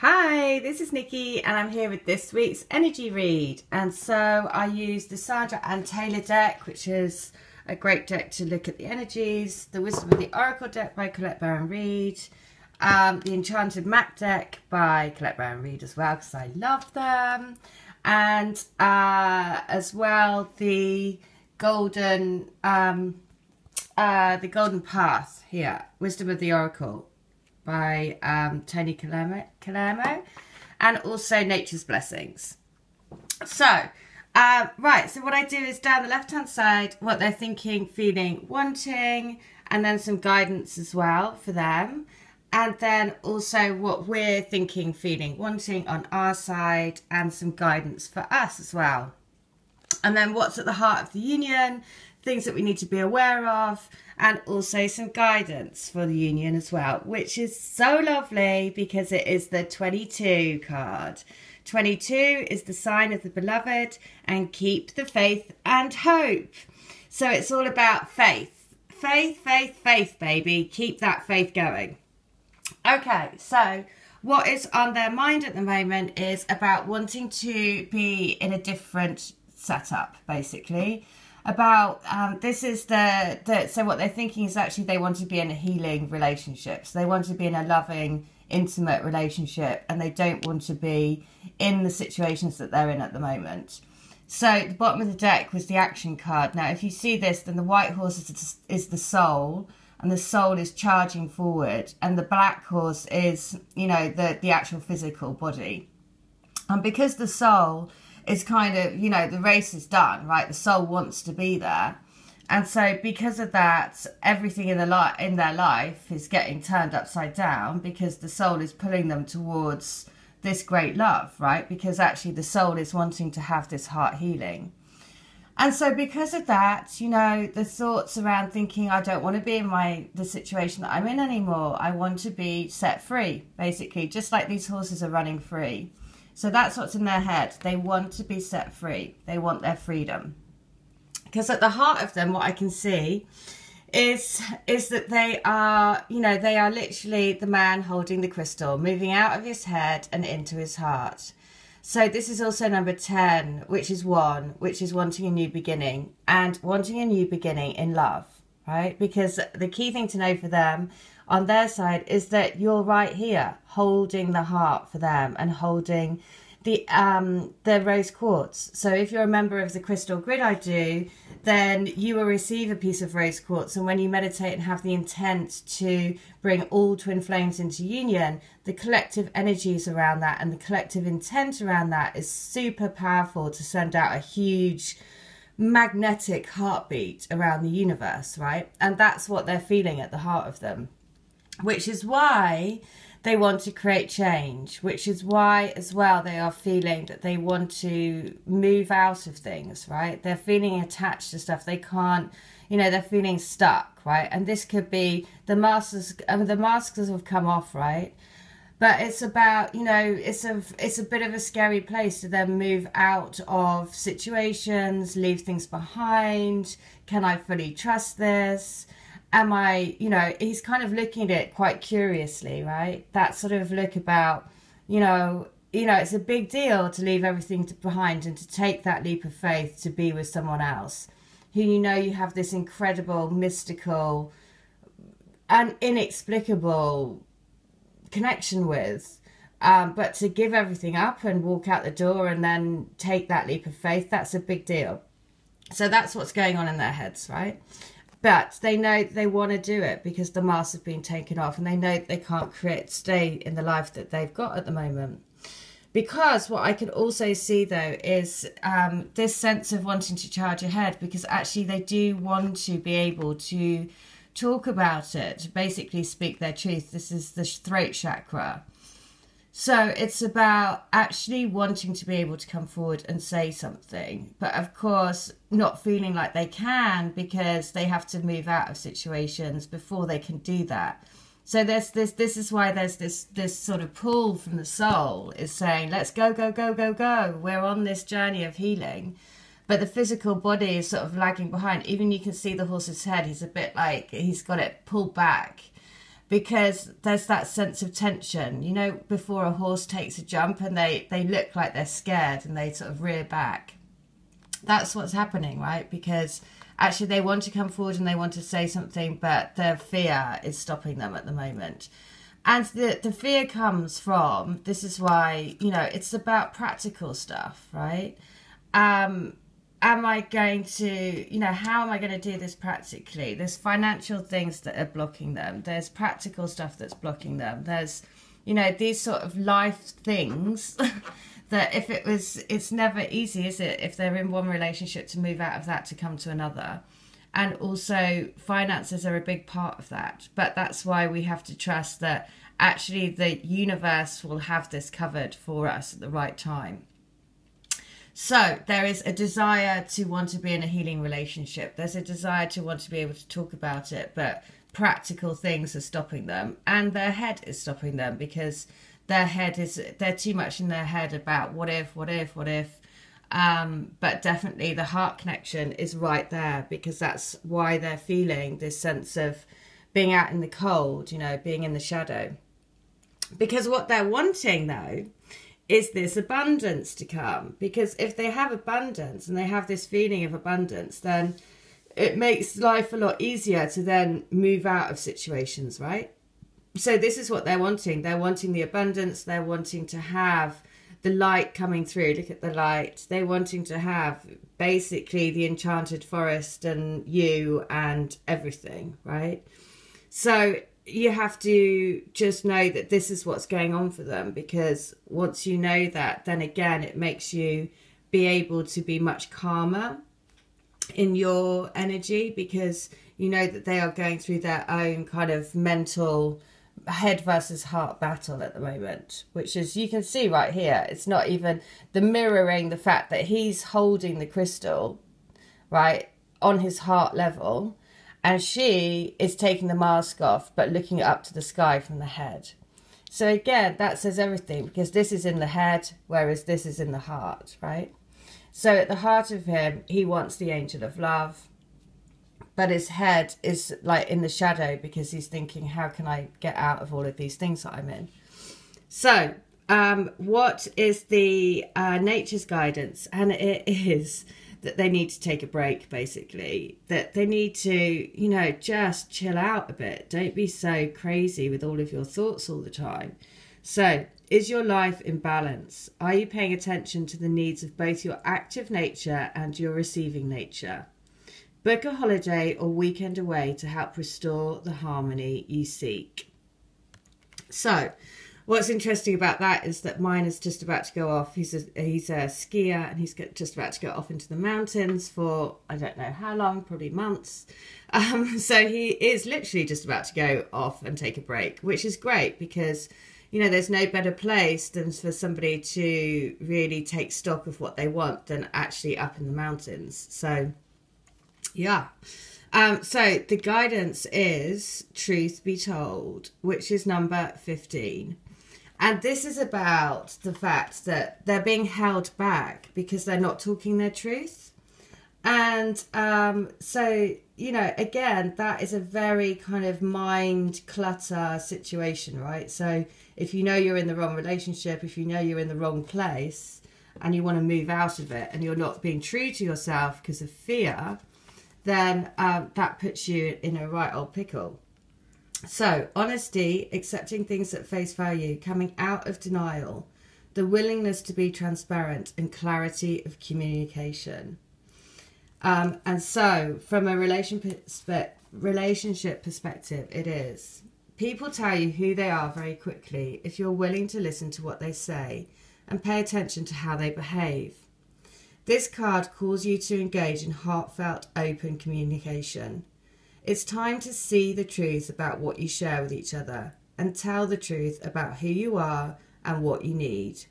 Hi, this is Nikki and I'm here with this week's energy read. And so I used the Sandra and Taylor deck, which is a great deck to look at the energies, the Wisdom of the Oracle deck by Colette Baron-Reid, the Enchanted Mac deck by Colette Baron-Reid as well, because I love them, and as well the Golden Path here, Wisdom of the Oracle by Tony Calermo, and also Nature's Blessings. So, right, so what I do is down the left-hand side, what they're thinking, feeling, wanting, and then some guidance as well for them. And then also what we're thinking, feeling, wanting on our side, and some guidance for us as well. And then what's at the heart of the union, things that we need to be aware of, and also some guidance for the union as well, which is so lovely because it is the 22 card. 22 is the sign of the beloved, and keep the faith and hope. So it's all about faith. Faith, faith, faith, baby. Keep that faith going. Okay, so what is on their mind at the moment is about wanting to be in a different setup, basically. About this is so what they're thinking is actually they want to be in a healing relationship. So they want to be in a loving, intimate relationship, and they don't want to be in the situations that they're in at the moment. So the bottom of the deck was the action card. Now if you see this, then the white horse is the soul, and the soul is charging forward, and the black horse is, you know, the actual physical body. And because the soul is kind of, you know, the race is done, right? The soul wants to be there. And so because of that, everything in their life is getting turned upside down, because the soul is pulling them towards this great love, right? Because actually the soul is wanting to have this heart healing. And so because of that, you know, the thoughts around thinking, I don't want to be in the situation that I'm in anymore. I want to be set free, basically, just like these horses are running free. So that's what's in their head. They want to be set free. They want their freedom. Because at the heart of them, what I can see is that they are, you know, they are literally the man holding the crystal, moving out of his head and into his heart. So this is also number 10, which is 1, which is wanting a new beginning, and wanting a new beginning in love, right? Because the key thing to know for them on their side is that you're right here holding the heart for them and holding the rose quartz. So if you're a member of the crystal grid I do, then you will receive a piece of rose quartz, and when you meditate and have the intent to bring all twin flames into union, the collective energies around that and the collective intent around that is super powerful to send out a huge magnetic heartbeat around the universe, right? And that's what they're feeling at the heart of them, which is why they want to create change, which is why as well they are feeling that they want to move out of things, right? They're feeling attached to stuff. They can't, you know, they're feeling stuck, right? And this could be the masks, the masks have come off, right? But it's about, you know, it's a bit of a scary place to then move out of situations, leave things behind. Can I fully trust this? Am I, you know, he's kind of looking at it quite curiously, right? That sort of look about, you know, it's a big deal to leave everything behind and to take that leap of faith to be with someone else who, you know, you have this incredible, mystical and inexplicable connection with. But to give everything up and walk out the door and then take that leap of faith, that's a big deal. So that's what's going on in their heads, right? But they know they want to do it because the masks have been taken off, and they know they can't stay in the life that they've got at the moment. Because what I can also see, though, is this sense of wanting to charge ahead, because actually they do want to be able to talk about it, basically speak their truth. This is the throat chakra. So it's about actually wanting to be able to come forward and say something, but of course not feeling like they can because they have to move out of situations before they can do that. So this is why there's this sort of pull from the soul is saying, let's go, go, go, go, go. We're on this journey of healing. But the physical body is sort of lagging behind. Even you can see the horse's head. He's a bit like, he's got it pulled back. because there's that sense of tension. You know, before a horse takes a jump and they look like they're scared and they sort of rear back. That's what's happening, right? Because actually they want to come forward and they want to say something, but their fear is stopping them at the moment. And the fear comes from, this is why, you know, it's about practical stuff, right? Am I going to, you know, how am I going to do this practically? There's financial things that are blocking them. There's practical stuff that's blocking them. There's, you know, these sort of life things that it's never easy, is it? If they're in one relationship, to move out of that to come to another. And also finances are a big part of that. But that's why we have to trust that actually the universe will have this covered for us at the right time. So there is a desire to want to be in a healing relationship. There's a desire to want to be able to talk about it, but practical things are stopping them. And their head is stopping them because they're too much in their head about what if. But definitely the heart connection is right there, because that's why they're feeling this sense of being out in the cold, you know, being in the shadow. Because what they're wanting, though, is this abundance to come. Because if they have abundance and they have this feeling of abundance, then it makes life a lot easier to then move out of situations, right? So this is what they're wanting. They're wanting the abundance. They're wanting to have the light coming through. Look at the light. They're wanting to have basically the enchanted forest and you and everything, right? So you have to just know that this is what's going on for them, because once you know that, then again, it makes you be able to be much calmer in your energy, because you know that they are going through their own kind of mental head versus heart battle at the moment, which is, you can see right here, it's not even the mirroring the fact that he's holding the crystal right on his heart level, and she is taking the mask off but looking up to the sky from the head. So again, that says everything, because this is in the head, whereas this is in the heart, right? So at the heart of him, he wants the angel of love, but his head is like in the shadow, because he's thinking, how can I get out of all of these things that I'm in? So what is the nature's guidance? And it is that they need to take a break, basically. That they need to, you know, just chill out a bit. Don't be so crazy with all of your thoughts all the time. So, is your life in balance? Are you paying attention to the needs of both your active nature and your receiving nature? Book a holiday or weekend away to help restore the harmony you seek. So, what's interesting about that is that mine is just about to go off. He's a skier, and he's just about to go off into the mountains for, I don't know how long, probably months. So he is literally just about to go off and take a break, which is great, because, you know, there's no better place than for somebody to really take stock of what they want than actually up in the mountains. So, yeah. So the guidance is Truth Be Told, which is number 15. And this is about the fact that they're being held back because they're not talking their truth. And so, you know, again, that is a very kind of mind clutter situation, right? So if you know you're in the wrong relationship, if you know you're in the wrong place and you want to move out of it and you're not being true to yourself because of fear, then that puts you in a right old pickle. So, honesty, accepting things at face value, coming out of denial, the willingness to be transparent, and clarity of communication. And so, from a relationship perspective, it is. People tell you who they are very quickly if you're willing to listen to what they say and pay attention to how they behave. This card calls you to engage in heartfelt, open communication. It's time to see the truth about what you share with each other and tell the truth about who you are and what you need.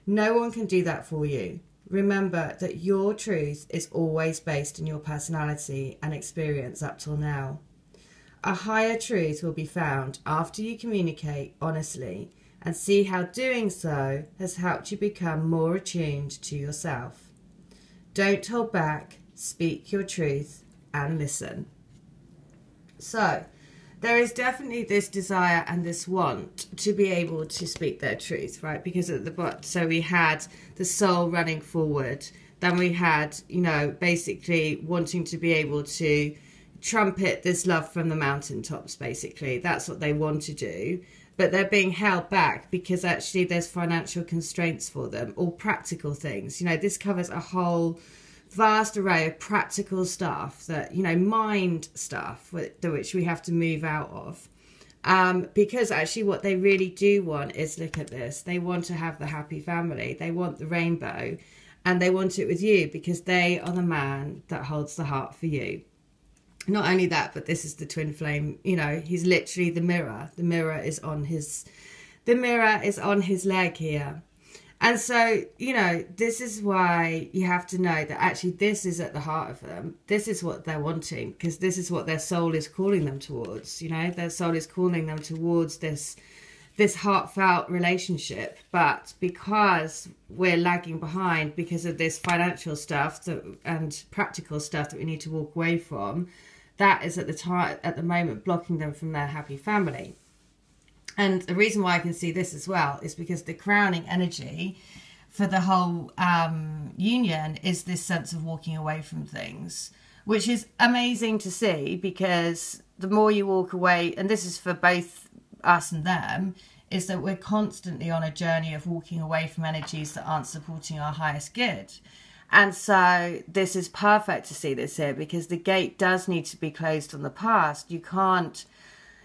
No one can do that for you. Remember that your truth is always based on your personality and experience up till now. A higher truth will be found after you communicate honestly and see how doing so has helped you become more attuned to yourself. Don't hold back, speak your truth and listen. So, there is definitely this desire and this want to be able to speak their truth, right? Because at the bottom, so we had the soul running forward, then we had, you know, basically wanting to be able to trumpet this love from the mountaintops, basically. That's what they want to do. But they're being held back because actually there's financial constraints for them, or practical things. You know, this covers a whole vast array of practical stuff that, you know, mind stuff, which we have to move out of. Because actually what they really do want is, look at this, they want to have the happy family. They want the rainbow, and they want it with you because they are the man that holds the heart for you. Not only that, but this is the twin flame. You know, he's literally the mirror. The mirror is on his leg here. And so, you know, this is why you have to know that actually this is at the heart of them. This is what they're wanting, because this is what their soul is calling them towards. You know, their soul is calling them towards this heartfelt relationship. But because we're lagging behind because of this financial stuff and practical stuff that we need to walk away from, that is at the moment blocking them from their happy family. And the reason why I can see this as well is because the crowning energy for the whole union is this sense of walking away from things, which is amazing to see, because the more you walk away, and this is for both us and them, is that we're constantly on a journey of walking away from energies that aren't supporting our highest good. And so this is perfect to see this here, because the gate does need to be closed on the past. You can't,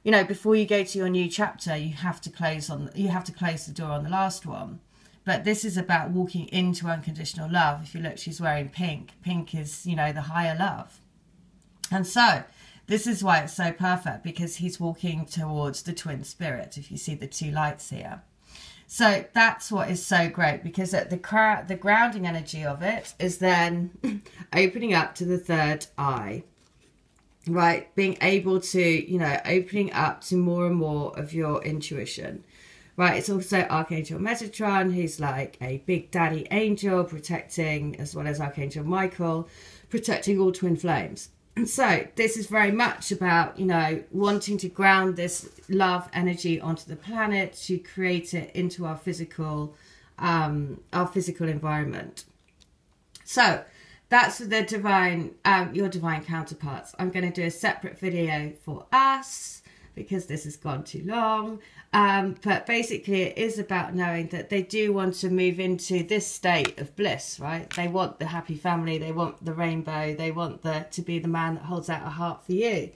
you know, before you go to your new chapter, you have to close the door on the last one. But this is about walking into unconditional love. If you look, she's wearing pink. Pink is, you know, the higher love. And so this is why it's so perfect, because he's walking towards the twin spirit, if you see the two lights here. So that's what is so great, because the grounding energy of it is then opening up to the third eye, right? Being able to, you know, opening up to more and more of your intuition, right? It's also Archangel Metatron, who's like a big daddy angel protecting, as well as Archangel Michael, protecting all twin flames. And so this is very much about, you know, wanting to ground this love energy onto the planet to create it into our physical environment. So that's for the divine, your divine counterparts. I'm going to do a separate video for us because this has gone too long. But basically it is about knowing that they do want to move into this state of bliss, right? They want the happy family, they want the rainbow, they want to be the man that holds out a heart for you.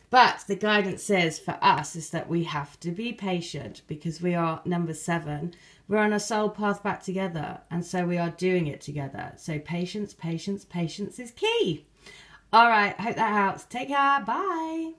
But the guidance says for us is that we have to be patient, because we are number 7. We're on a soul path back together, and so we are doing it together. So patience, patience, patience is key. All right, hope that helps. Take care. Bye.